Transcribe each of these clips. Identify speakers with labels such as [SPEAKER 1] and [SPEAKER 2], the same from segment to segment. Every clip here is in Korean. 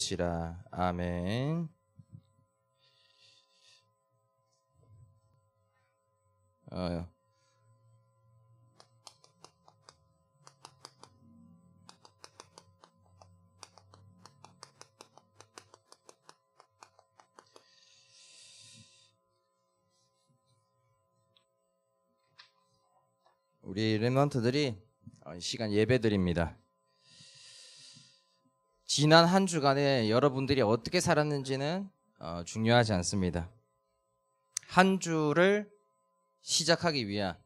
[SPEAKER 1] 될지라. 아멘. 우리 렘넌트들이 시간 예배드립니다. 지난 한 주간에 여러분들이 어떻게 살았는지는 중요하지 않습니다. 한 주를 시작하기 위한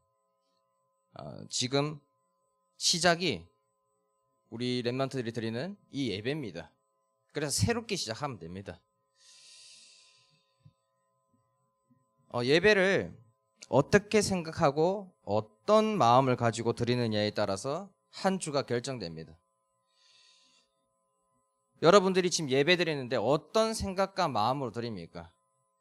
[SPEAKER 1] 지금 시작이 우리 렘넌트들이 드리는 이 예배입니다. 그래서 새롭게 시작하면 됩니다. 예배를 어떻게 생각하고 어떤 마음을 가지고 드리느냐에 따라서 한 주가 결정됩니다. 여러분들이 지금 예배 드리는데 어떤 생각과 마음으로 드립니까?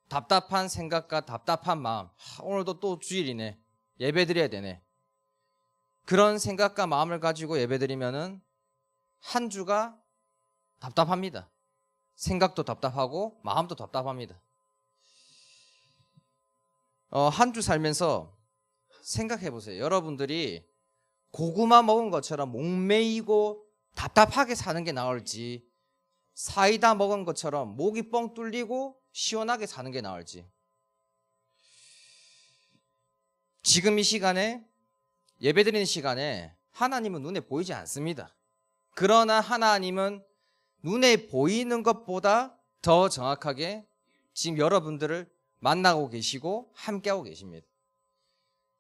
[SPEAKER 1] 답답한 생각과 답답한 마음. 오늘도 또 주일이네. 예배 드려야 되네. 그런 생각과 마음을 가지고 예배 드리면은 한 주가 답답합니다. 생각도 답답하고 마음도 답답합니다. 한 주 살면서 생각해 보세요. 여러분들이 고구마 먹은 것처럼 목매이고 답답하게 사는 게 나을지, 사이다 먹은 것처럼 목이 뻥 뚫리고 시원하게 사는 게 나을지. 지금 이 시간에, 예배드리는 시간에 하나님은 눈에 보이지 않습니다. 그러나 하나님은 눈에 보이는 것보다 더 정확하게 지금 여러분들을 만나고 계시고 함께하고 계십니다.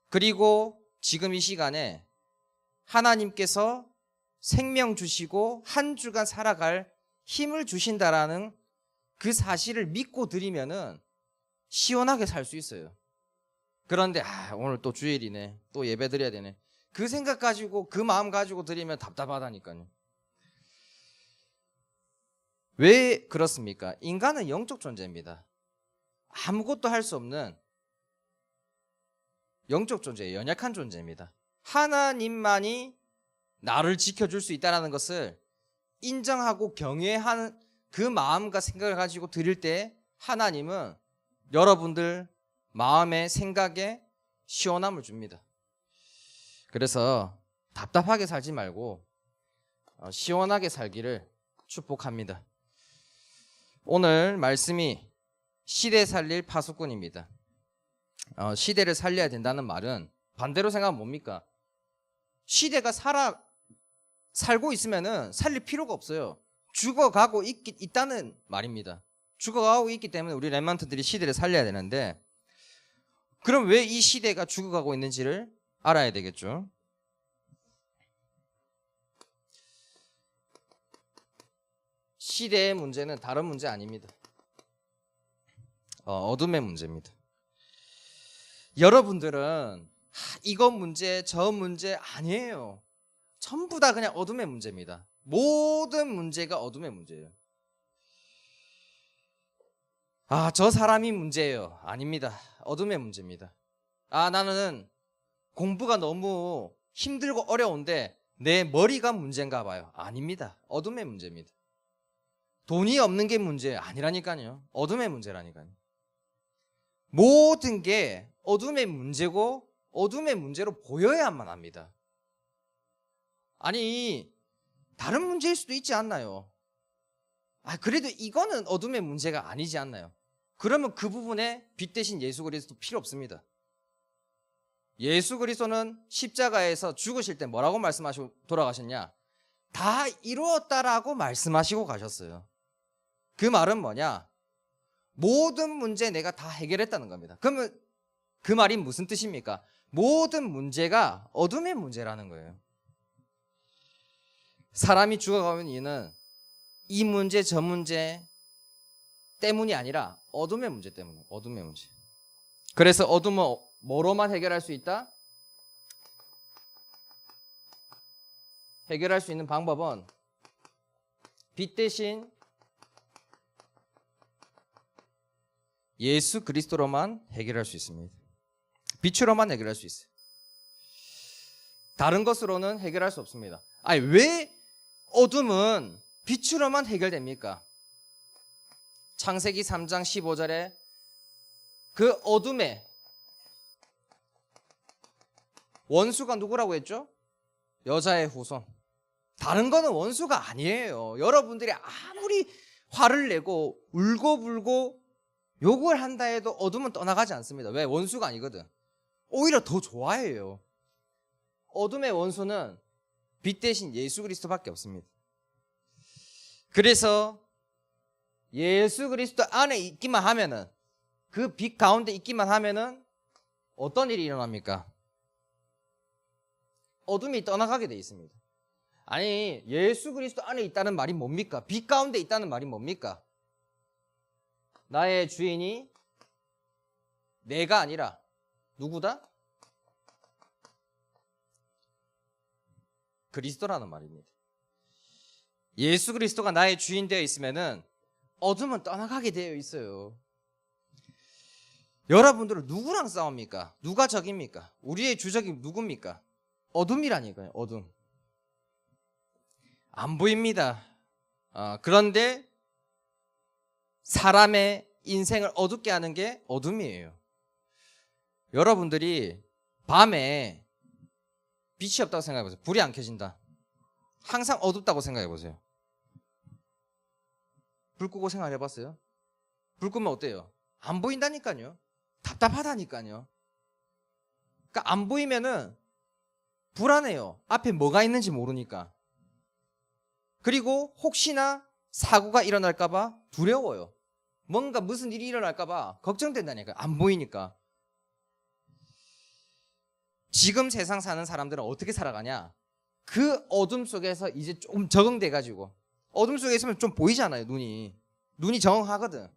[SPEAKER 1] 그리고 지금 이 시간에 하나님께서 생명 주시고 한 주간 살아갈 힘을 주신다라는 그 사실을 믿고 드리면은 시원하게 살 수 있어요. 그런데 오늘 또 주일이네, 또 예배 드려야 되네, 그 생각 가지고 그 마음 가지고 드리면 답답하다니까요. 왜 그렇습니까? 인간은 영적 존재입니다. 아무것도 할 수 없는 영적 존재예요. 연약한 존재입니다. 하나님만이 나를 지켜줄 수 있다는 것을 인정하고 경외하는 그 마음과 생각을 가지고 드릴 때 하나님은 여러분들 마음에 생각에 시원함을 줍니다. 그래서 답답하게 살지 말고 시원하게 살기를 축복합니다. 오늘 말씀이 시대 살릴 파수꾼입니다. 시대를 살려야 된다는 말은 반대로 생각하면 뭡니까? 시대가 살고 있으면은 살릴 필요가 없어요. 죽어가고 있다는 말입니다. 죽어가고 있기 때문에 우리 렘넌트들이 시대를 살려야 되는데, 그럼 왜 이 시대가 죽어가고 있는지를 알아야 되겠죠. 시대의 문제는 다른 문제 아닙니다. 어둠의 문제입니다. 여러분들은 이것 문제 저 문제 아니에요. 전부 다 그냥 어둠의 문제입니다. 모든 문제가 어둠의 문제예요. 저 사람이 문제예요. 아닙니다. 어둠의 문제입니다. 나는 공부가 너무 힘들고 어려운데 내 머리가 문제인가 봐요. 아닙니다. 어둠의 문제입니다. 돈이 없는 게 문제 아니라니까요. 어둠의 문제라니까요. 모든 게 어둠의 문제고 어둠의 문제로 보여야만 합니다. 아니, 다른 문제일 수도 있지 않나요? 그래도 이거는 어둠의 문제가 아니지 않나요? 그러면 그 부분에 빛 대신 예수 그리스도 필요 없습니다. 예수 그리스도는 십자가에서 죽으실 때 뭐라고 말씀하시고 돌아가셨냐? 다 이루었다라고 말씀하시고 가셨어요. 그 말은 뭐냐? 모든 문제 내가 다 해결했다는 겁니다. 그러면 그 말이 무슨 뜻입니까? 모든 문제가 어둠의 문제라는 거예요. 사람이 죽어가는 이유는 이 문제 저 문제 때문이 아니라 어둠의 문제 때문에, 어둠의 문제. 그래서 어둠은 뭐로만 해결할 수 있다? 해결할 수 있는 방법은 빛 대신 예수 그리스도로만 해결할 수 있습니다. 빛으로만 해결할 수 있어요. 다른 것으로는 해결할 수 없습니다. 왜 어둠은 빛으로만 해결됩니까? 창세기 3장 15절에 그 어둠의 원수가 누구라고 했죠? 여자의 후손. 다른 거는 원수가 아니에요. 여러분들이 아무리 화를 내고 울고불고 욕을 한다 해도 어둠은 떠나가지 않습니다. 왜? 원수가 아니거든. 오히려 더 좋아해요. 어둠의 원수는 빛 대신 예수 그리스도밖에 없습니다. 그래서 예수 그리스도 안에 있기만 하면은, 그 빛 가운데 있기만 하면은 어떤 일이 일어납니까? 어둠이 떠나가게 돼 있습니다. 아니, 예수 그리스도 안에 있다는 말이 뭡니까? 빛 가운데 있다는 말이 뭡니까? 나의 주인이 내가 아니라 누구다? 그리스도라는 말입니다. 예수 그리스도가 나의 주인 되어 있으면은 어둠은 떠나가게 되어 있어요. 여러분들은 누구랑 싸웁니까? 누가 적입니까? 우리의 주적이 누굽니까? 어둠이라니까요. 어둠. 안 보입니다. 그런데 사람의 인생을 어둡게 하는 게 어둠이에요. 여러분들이 밤에 빛이 없다고 생각해보세요. 불이 안 켜진다. 항상 어둡다고 생각해보세요. 불 끄고 생각해봤어요? 불 끄면 어때요? 안 보인다니까요. 답답하다니까요. 그러니까 안 보이면은 불안해요. 앞에 뭐가 있는지 모르니까. 그리고 혹시나 사고가 일어날까봐 두려워요. 뭔가 무슨 일이 일어날까봐 걱정된다니까요. 안 보이니까. 지금 세상 사는 사람들은 어떻게 살아가냐? 그 어둠 속에서 이제 좀 적응돼가지고, 어둠 속에 있으면 좀 보이잖아요. 눈이 적응하거든.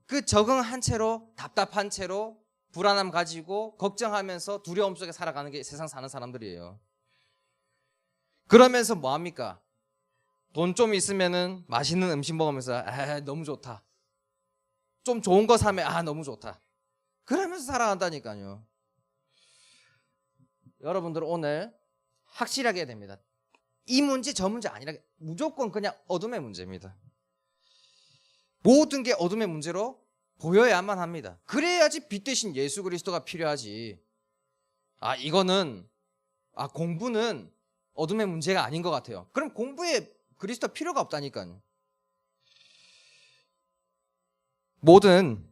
[SPEAKER 1] 그 적응한 채로, 답답한 채로, 불안함 가지고 걱정하면서 두려움 속에 살아가는 게 세상 사는 사람들이에요. 그러면서 뭐합니까? 돈 좀 있으면은 맛있는 음식 먹으면서 너무 좋다. 좀 좋은 거 사면 너무 좋다. 그러면서 살아간다니까요. 여러분들 오늘 확실하게 해야 됩니다. 이 문제 저 문제 아니라 무조건 그냥 어둠의 문제입니다. 모든 게 어둠의 문제로 보여야만 합니다. 그래야지 빛 대신 예수 그리스도가 필요하지. 이거는 공부는 어둠의 문제가 아닌 것 같아요. 그럼 공부에 그리스도 필요가 없다니까요. 모든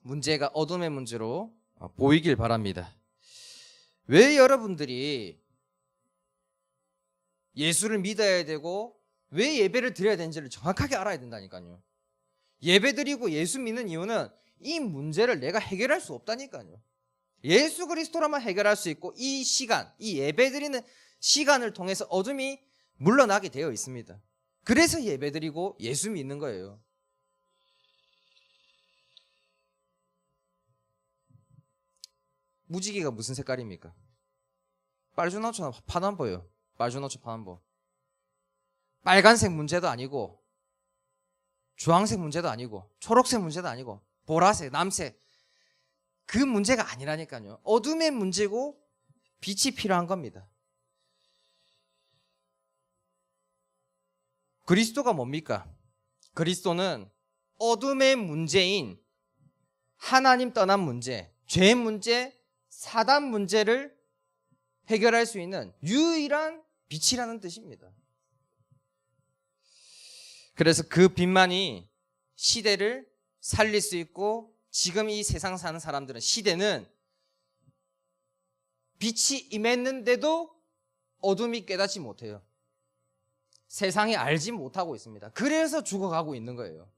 [SPEAKER 1] 문제가 어둠의 문제로 보이길 바랍니다. 왜 여러분들이 예수를 믿어야 되고 왜 예배를 드려야 되는지를 정확하게 알아야 된다니까요. 예배 드리고 예수 믿는 이유는 이 문제를 내가 해결할 수 없다니까요. 예수 그리스도라만 해결할 수 있고, 이 시간, 이 예배 드리는 시간을 통해서 어둠이 물러나게 되어 있습니다. 그래서 예배 드리고 예수 믿는 거예요. 무지개가 무슨 색깔입니까? 빨주노초 파남보요. 빨주노초 파남보. 빨간색 문제도 아니고, 주황색 문제도 아니고, 초록색 문제도 아니고, 보라색, 남색, 그 문제가 아니라니까요. 어둠의 문제고 빛이 필요한 겁니다. 그리스도가 뭡니까? 그리스도는 어둠의 문제인 하나님 떠난 문제, 죄 문제, 사단 문제를 해결할 수 있는 유일한 빛이라는 뜻입니다. 그래서 그 빛만이 시대를 살릴 수 있고, 지금 이 세상 사는 사람들은, 시대는 빛이 임했는데도 어둠이 깨닫지 못해요. 세상이 알지 못하고 있습니다. 그래서 죽어가고 있는 거예요.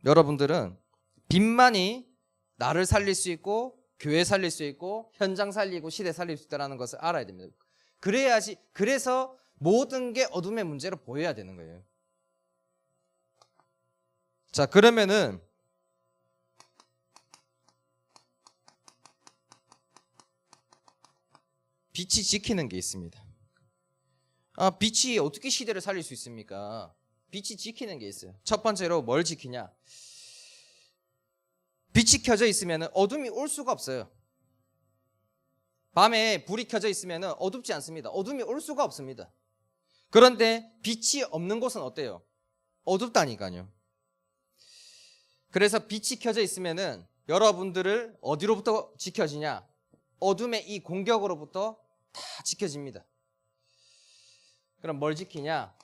[SPEAKER 1] 여러분들은 빛만이 나를 살릴 수 있고, 교회 살릴 수 있고, 현장 살리고 시대 살릴 수 있다는 것을 알아야 됩니다. 그래서 모든 게 어둠의 문제로 보여야 되는 거예요. 자, 그러면은 빛이 지키는 게 있습니다. 빛이 어떻게 시대를 살릴 수 있습니까? 빛이 지키는 게 있어요. 첫 번째로 뭘 지키냐? 빛이 켜져 있으면 어둠이 올 수가 없어요. 밤에 불이 켜져 있으면 어둡지 않습니다. 어둠이 올 수가 없습니다. 그런데 빛이 없는 곳은 어때요? 어둡다니까요. 그래서 빛이 켜져 있으면은 여러분들을 어디로부터 지켜지냐? 어둠의 이 공격으로부터 다 지켜집니다. 그럼 뭘 지키냐?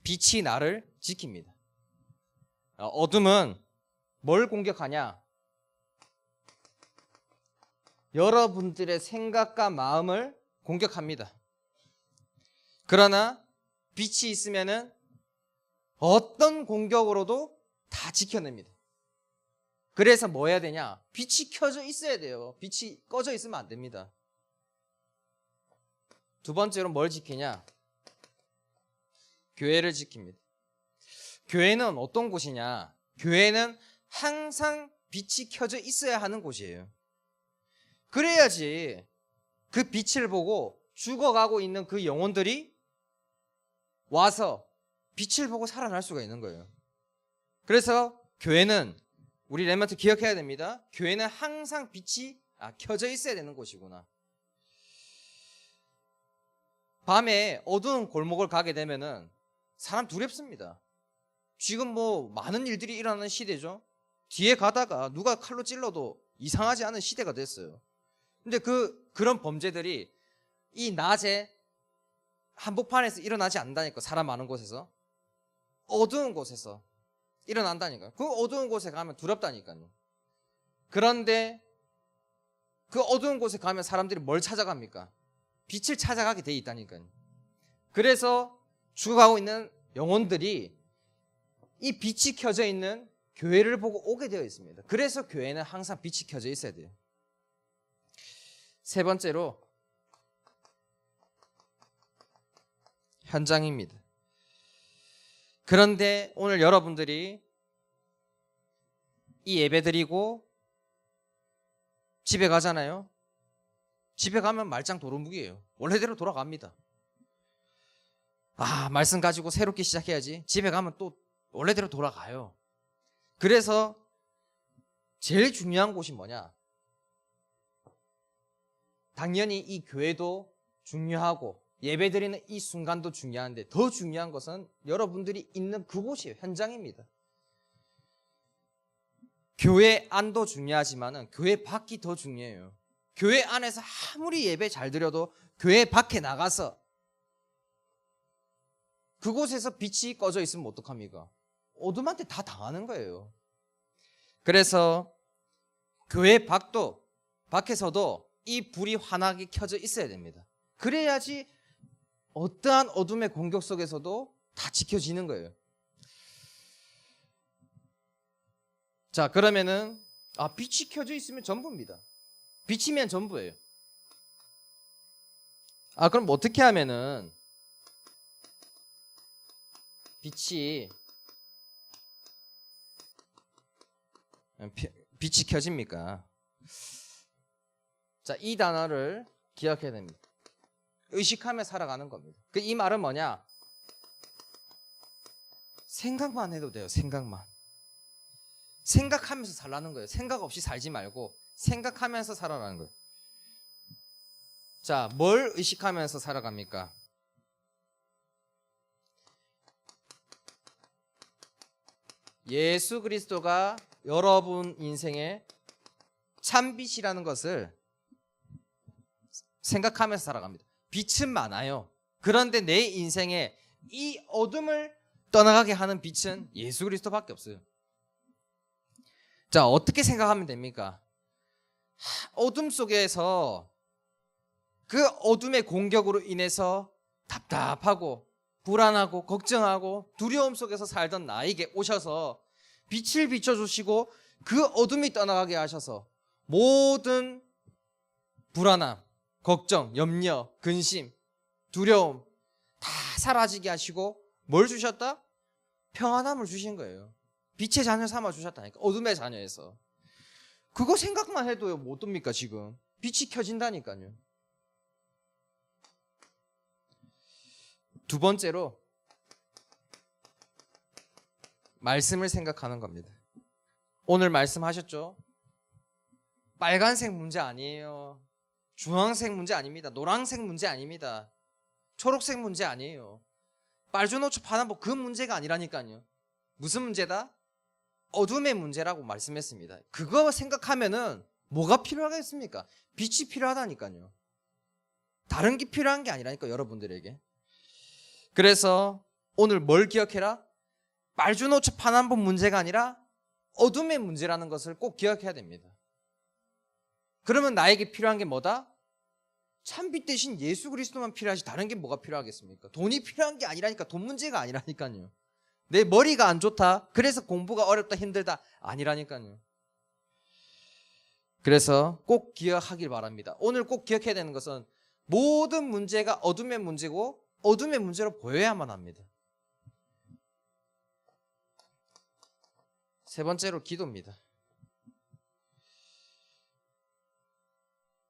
[SPEAKER 1] 빛이 나를 지킵니다. 어둠은 뭘 공격하냐? 여러분들의 생각과 마음을 공격합니다. 그러나 빛이 있으면은 어떤 공격으로도 다 지켜냅니다. 그래서 뭐 해야 되냐? 빛이 켜져 있어야 돼요. 빛이 꺼져 있으면 안 됩니다. 두 번째로 뭘 지키냐? 교회를 지킵니다. 교회는 어떤 곳이냐? 교회는 항상 빛이 켜져 있어야 하는 곳이에요. 그래야지 그 빛을 보고 죽어가고 있는 그 영혼들이 와서 빛을 보고 살아날 수가 있는 거예요. 그래서 교회는, 우리 렘넌트 기억해야 됩니다. 교회는 항상 빛이 켜져 있어야 되는 곳이구나. 밤에 어두운 골목을 가게 되면은 사람 두렵습니다. 지금 뭐 많은 일들이 일어나는 시대죠. 뒤에 가다가 누가 칼로 찔러도 이상하지 않은 시대가 됐어요. 근데 그런 범죄들이 이 낮에 한복판에서 일어나지 않는다니까. 사람 많은 곳에서, 어두운 곳에서 일어난다니까요. 그 어두운 곳에 가면 두렵다니까요. 그런데 그 어두운 곳에 가면 사람들이 뭘 찾아갑니까? 빛을 찾아가게 돼 있다니까요. 그래서 죽어가고 있는 영혼들이 이 빛이 켜져 있는 교회를 보고 오게 되어 있습니다. 그래서 교회는 항상 빛이 켜져 있어야 돼요. 세 번째로 현장입니다. 그런데 오늘 여러분들이 이 예배 드리고 집에 가잖아요. 집에 가면 말짱 도루묵이에요. 원래대로 돌아갑니다. 말씀 가지고 새롭게 시작해야지. 집에 가면 또 원래대로 돌아가요. 그래서 제일 중요한 곳이 뭐냐? 당연히 이 교회도 중요하고 예배드리는 이 순간도 중요한데, 더 중요한 것은 여러분들이 있는 그곳이에요. 현장입니다. 교회 안도 중요하지만 교회 밖이 더 중요해요. 교회 안에서 아무리 예배 잘 드려도 교회 밖에 나가서 그곳에서 빛이 꺼져 있으면 어떡합니까? 어둠한테 다 당하는 거예요. 그래서 교회 밖에서도 이 불이 환하게 켜져 있어야 됩니다. 그래야지 어떠한 어둠의 공격 속에서도 다 지켜지는 거예요. 자, 그러면은 빛이 켜져 있으면 전부입니다. 빛이면 전부예요. 그럼 어떻게 하면은 빛이 켜집니까? 자, 이 단어를 기억해야 됩니다. 의식하며 살아가는 겁니다. 이 말은 뭐냐? 생각만 해도 돼요. 생각하면서 살라는 거예요. 생각 없이 살지 말고 생각하면서 살아가는 거예요. 자, 뭘 의식하면서 살아갑니까? 예수 그리스도가 여러분 인생의 참빛이라는 것을 생각하면서 살아갑니다. 빛은 많아요. 그런데 내 인생에 이 어둠을 떠나가게 하는 빛은 예수 그리스도밖에 없어요. 자, 어떻게 생각하면 됩니까? 어둠 속에서 그 어둠의 공격으로 인해서 답답하고 불안하고 걱정하고 두려움 속에서 살던 나에게 오셔서 빛을 비춰주시고 그 어둠이 떠나가게 하셔서 모든 불안함, 걱정, 염려, 근심, 두려움 다 사라지게 하시고 뭘 주셨다? 평안함을 주신 거예요. 빛의 자녀 삼아 주셨다니까. 어둠의 자녀에서. 그거 생각만 해도요, 뭐 어떻습니까 지금? 빛이 켜진다니까요. 두 번째로 말씀을 생각하는 겁니다. 오늘 말씀하셨죠? 빨간색 문제 아니에요. 주황색 문제 아닙니다. 노란색 문제 아닙니다. 초록색 문제 아니에요. 빨주노초 파남보 그 문제가 아니라니까요. 무슨 문제다? 어둠의 문제라고 말씀했습니다. 그거 생각하면은 뭐가 필요하겠습니까? 빛이 필요하다니까요. 다른 게 필요한 게 아니라니까 여러분들에게. 그래서 오늘 뭘 기억해라? 빨주노초 파남보 문제가 아니라 어둠의 문제라는 것을 꼭 기억해야 됩니다. 그러면 나에게 필요한 게 뭐다? 참빛 대신 예수 그리스도만 필요하지 다른 게 뭐가 필요하겠습니까? 돈이 필요한 게 아니라니까. 돈 문제가 아니라니까요. 내 머리가 안 좋다 그래서 공부가 어렵다 힘들다 아니라니까요. 그래서 꼭 기억하길 바랍니다. 오늘 꼭 기억해야 되는 것은 모든 문제가 어둠의 문제고 어둠의 문제로 보여야만 합니다. 세 번째로 기도입니다.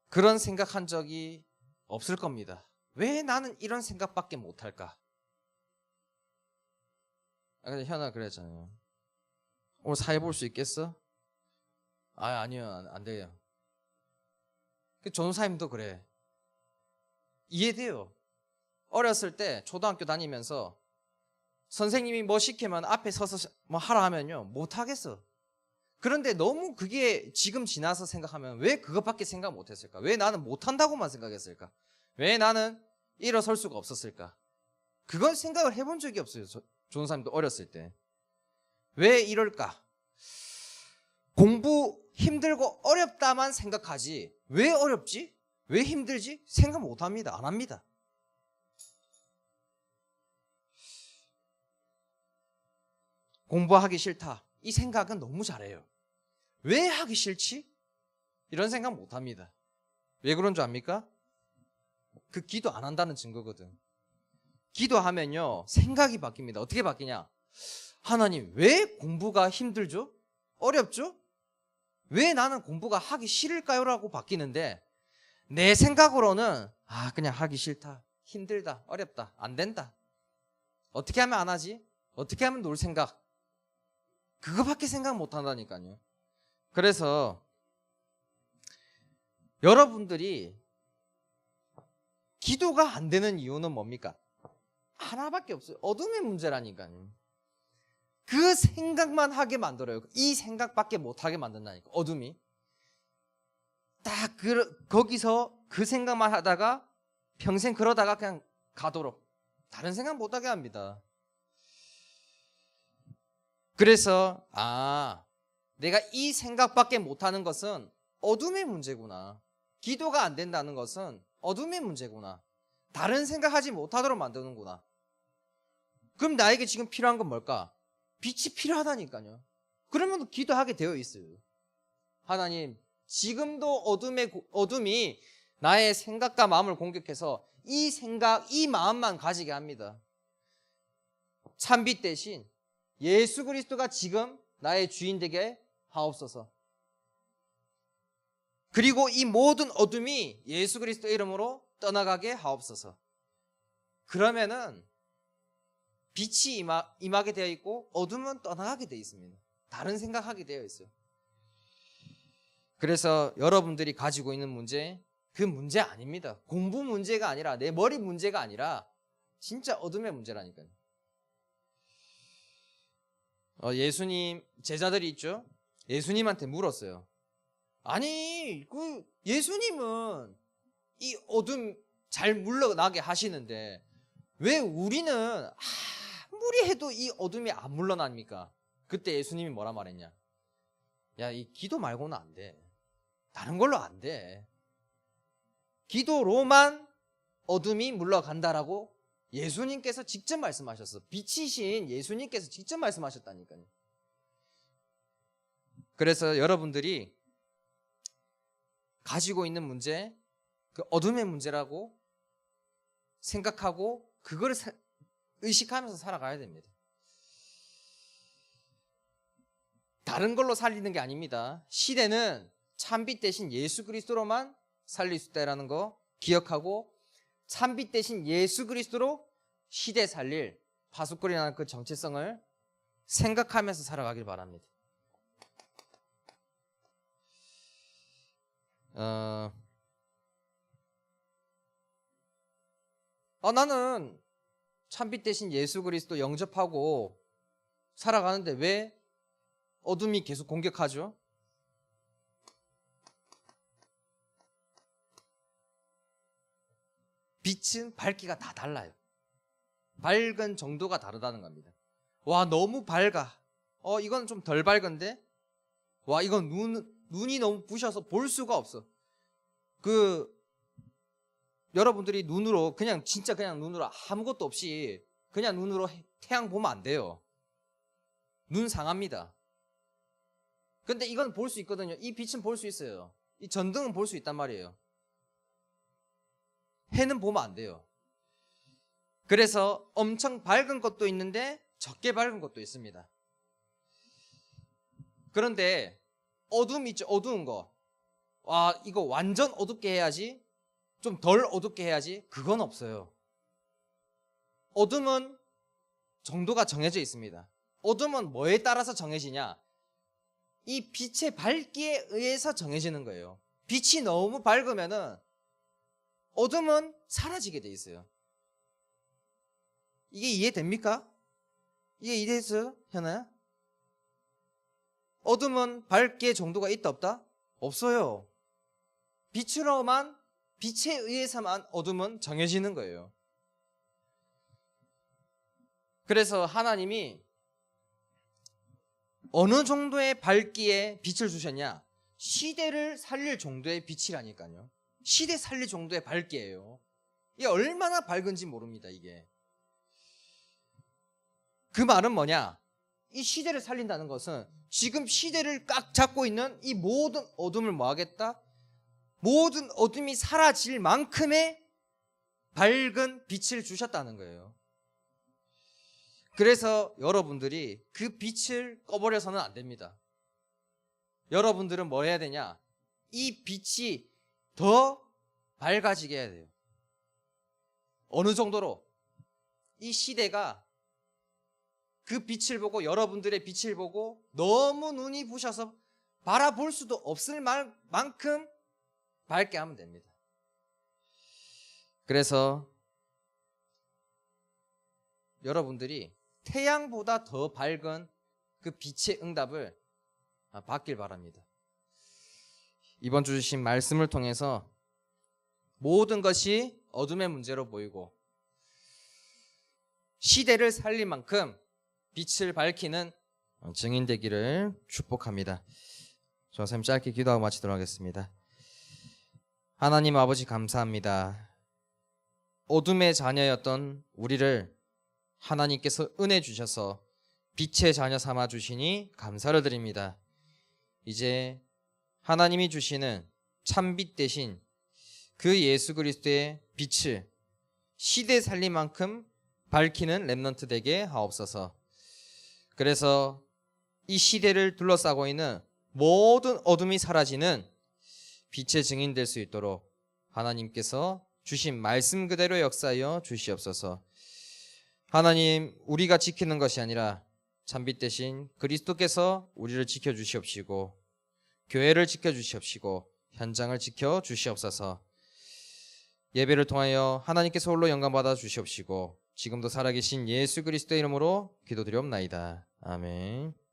[SPEAKER 1] 그런 생각한 적이 없을 겁니다. 왜 나는 이런 생각밖에 못할까? 근데 현아 그랬잖아요. 오늘 사회 볼 수 있겠어? 아니요 안 돼요. 전도사님도 그래. 이해돼요. 어렸을 때 초등학교 다니면서 선생님이 뭐 시키면 앞에 서서 뭐 하라 하면요 못하겠어. 그런데 너무 그게 지금 지나서 생각하면 왜 그것밖에 생각 못했을까? 왜 나는 못한다고만 생각했을까? 왜 나는 일어설 수가 없었을까? 그건 생각을 해본 적이 없어요. 전도사님도 어렸을 때. 왜 이럴까? 공부 힘들고 어렵다만 생각하지 왜 어렵지? 왜 힘들지? 생각 못합니다. 안 합니다. 공부하기 싫다. 이 생각은 너무 잘해요. 왜 하기 싫지? 이런 생각 못합니다. 왜 그런 줄 압니까? 그 기도 안 한다는 증거거든. 기도하면요 생각이 바뀝니다. 어떻게 바뀌냐? 하나님 왜 공부가 힘들죠? 어렵죠? 왜 나는 공부가 하기 싫을까요? 라고 바뀌는데 내 생각으로는 그냥 하기 싫다, 힘들다, 어렵다, 안 된다. 어떻게 하면 안 하지? 어떻게 하면 놀 생각? 그거밖에 생각 못 한다니까요. 그래서 여러분들이 기도가 안 되는 이유는 뭡니까? 하나밖에 없어요. 어둠의 문제라니까요. 그 생각만 하게 만들어요. 이 생각밖에 못 하게 만든다니까. 어둠이 딱 거기서 그 생각만 하다가 평생 그러다가 그냥 가도록 다른 생각 못 하게 합니다. 그래서 내가 이 생각밖에 못하는 것은 어둠의 문제구나. 기도가 안 된다는 것은 어둠의 문제구나. 다른 생각하지 못하도록 만드는구나. 그럼 나에게 지금 필요한 건 뭘까? 빛이 필요하다니까요. 그러면 기도하게 되어 있어요. 하나님 지금도 어둠이 나의 생각과 마음을 공격해서 이 생각, 이 마음만 가지게 합니다. 참빛 대신 예수 그리스도가 지금 나의 주인 되게 하옵소서. 그리고 이 모든 어둠이 예수 그리스도 이름으로 떠나가게 하옵소서. 그러면은 빛이 임하게 되어 있고 어둠은 떠나가게 되어 있습니다. 다른 생각하게 되어 있어요. 그래서 여러분들이 가지고 있는 문제, 그 문제 아닙니다. 공부 문제가 아니라 내 머리 문제가 아니라 진짜 어둠의 문제라니까요. 예수님 제자들이 있죠. 예수님한테 물었어요. 아니 예수님은 이 어둠 잘 물러나게 하시는데 왜 우리는 아무리 해도 이 어둠이 안 물러납니까? 그때 예수님이 뭐라 말했냐? 야, 이 기도 말고는 안 돼. 다른 걸로 안 돼. 기도로만 어둠이 물러간다라고 예수님께서 직접 말씀하셨어. 빛이신 예수님께서 직접 말씀하셨다니까요. 그래서 여러분들이 가지고 있는 문제, 그 어둠의 문제라고 생각하고 그거를 의식하면서 살아가야 됩니다. 다른 걸로 살리는 게 아닙니다. 시대는 참빛 대신 예수 그리스도로만 살릴 수 있다는 거 기억하고 참빛 대신 예수 그리스도로 시대 살릴 파수꾼이라는 그 정체성을 생각하면서 살아가길 바랍니다. 나는 참빛 대신 예수 그리스도 영접하고 살아가는데 왜 어둠이 계속 공격하죠? 빛은 밝기가 다 달라요. 밝은 정도가 다르다는 겁니다. 와, 너무 밝아. 이건 좀 덜 밝은데? 와, 이건 눈이 너무 부셔서 볼 수가 없어. 여러분들이 눈으로 진짜 그냥 눈으로 아무것도 없이 그냥 눈으로 태양 보면 안 돼요. 눈 상합니다. 근데 이건 볼 수 있거든요. 이 빛은 볼 수 있어요. 이 전등은 볼 수 있단 말이에요. 해는 보면 안 돼요. 그래서 엄청 밝은 것도 있는데 적게 밝은 것도 있습니다. 그런데 어둠 있죠, 어두운 거. 와, 이거 완전 어둡게 해야지, 좀 덜 어둡게 해야지, 그건 없어요. 어둠은 정도가 정해져 있습니다. 어둠은 뭐에 따라서 정해지냐? 이 빛의 밝기에 의해서 정해지는 거예요. 빛이 너무 밝으면은 어둠은 사라지게 돼 있어요. 이게 이해됩니까? 이게 이해됐어요, 현아야? 어둠은 밝기의 정도가 있다 없다? 없어요. 빛에 의해서만 어둠은 정해지는 거예요. 그래서 하나님이 어느 정도의 밝기에 빛을 주셨냐? 시대를 살릴 정도의 빛이라니까요. 시대 살릴 정도의 밝기예요. 이게 얼마나 밝은지 모릅니다, 이게. 그 말은 뭐냐? 이 시대를 살린다는 것은 지금 시대를 꽉 잡고 있는 이 모든 어둠을 뭐 하겠다? 모든 어둠이 사라질 만큼의 밝은 빛을 주셨다는 거예요. 그래서 여러분들이 그 빛을 꺼버려서는 안 됩니다. 여러분들은 뭐 해야 되냐? 이 빛이 더 밝아지게 해야 돼요. 어느 정도로? 이 시대가 그 빛을 보고, 여러분들의 빛을 보고 너무 눈이 부셔서 바라볼 수도 없을 만큼 밝게 하면 됩니다. 그래서 여러분들이 태양보다 더 밝은 그 빛의 응답을 받길 바랍니다. 이번 주 주신 말씀을 통해서 모든 것이 어둠의 문제로 보이고 시대를 살릴 만큼 빛을 밝히는 증인 되기를 축복합니다. 저 선생님 짧게 기도하고 마치도록 하겠습니다. 하나님 아버지 감사합니다. 어둠의 자녀였던 우리를 하나님께서 은혜 주셔서 빛의 자녀 삼아 주시니 감사를 드립니다. 이제 하나님이 주시는 참빛 대신 그 예수 그리스도의 빛을 시대 살릴 만큼 밝히는 렘넌트 되게 하옵소서. 그래서 이 시대를 둘러싸고 있는 모든 어둠이 사라지는 빛의 증인 될 수 있도록 하나님께서 주신 말씀 그대로 역사하여 주시옵소서. 하나님, 우리가 지키는 것이 아니라 참빛 대신 그리스도께서 우리를 지켜주시옵시고 교회를 지켜주시옵시고 현장을 지켜주시옵소서. 예배를 통하여 하나님께서 홀로 영광받아 주시옵시고 지금도 살아계신 예수 그리스도의 이름으로 기도드리옵나이다. 아멘.